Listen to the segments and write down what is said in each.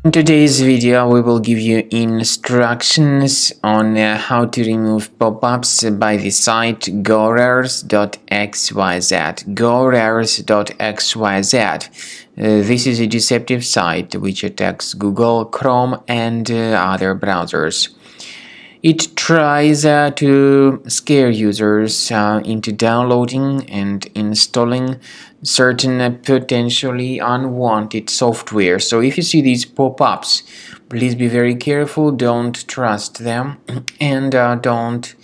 In today's video, we will give you instructions on how to remove pop-ups by the site Gorers.xyz. Gorers.xyz. This is a deceptive site which attacks Google, Chrome, and other browsers. It tries to scare users into downloading and installing certain potentially unwanted software. So if you see these pop-ups, please be very careful, don't trust them, and don't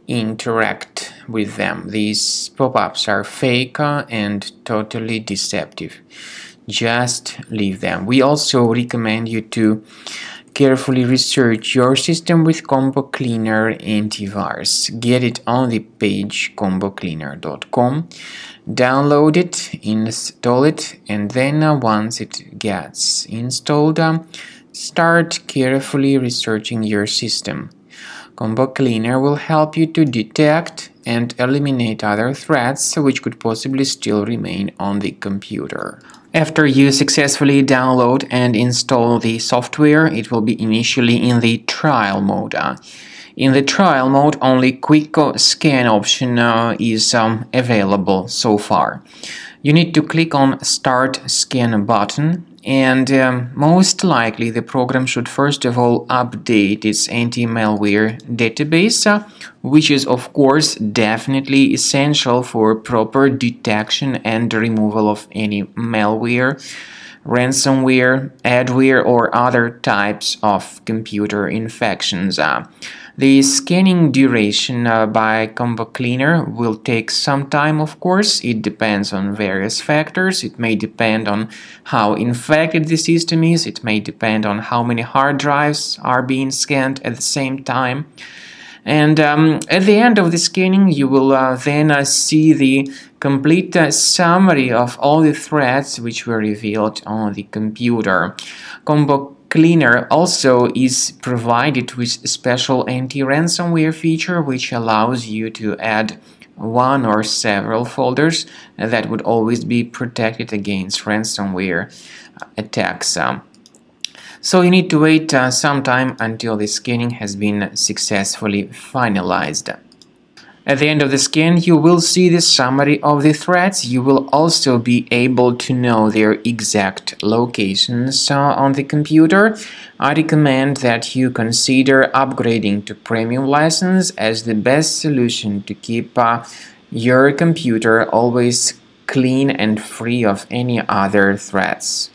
interact with them. These pop-ups are fake and totally deceptive. Just leave them. We also recommend you to carefully research your system with Combo Cleaner antivirus. Get it on the page combocleaner.com, download it, install it, and then once it gets installed, start carefully researching your system. Combo Cleaner will help you to detect and eliminate other threats which could possibly still remain on the computer. After you successfully download and install the software, it will be initially in the trial mode. In the trial mode, only quick scan option is available so far. You need to click on Start Scan button, and most likely the program should first of all update its anti-malware database, which is of course definitely essential for proper detection and removal of any malware, ransomware, adware, or other types of computer infections. The scanning duration by Combo Cleaner will take some time, of course. It depends on various factors. It may depend on how infected the system is. It may depend on how many hard drives are being scanned at the same time. And at the end of the scanning, you will then see the complete summary of all the threats which were revealed on the computer. Combo Cleaner also is provided with a special anti-ransomware feature which allows you to add one or several folders that would always be protected against ransomware attacks. So you need to wait some time until the scanning has been successfully finalized. At the end of the scan, you will see the summary of the threats. You will also be able to know their exact locations on the computer. I recommend that you consider upgrading to premium license as the best solution to keep your computer always clean and free of any other threats.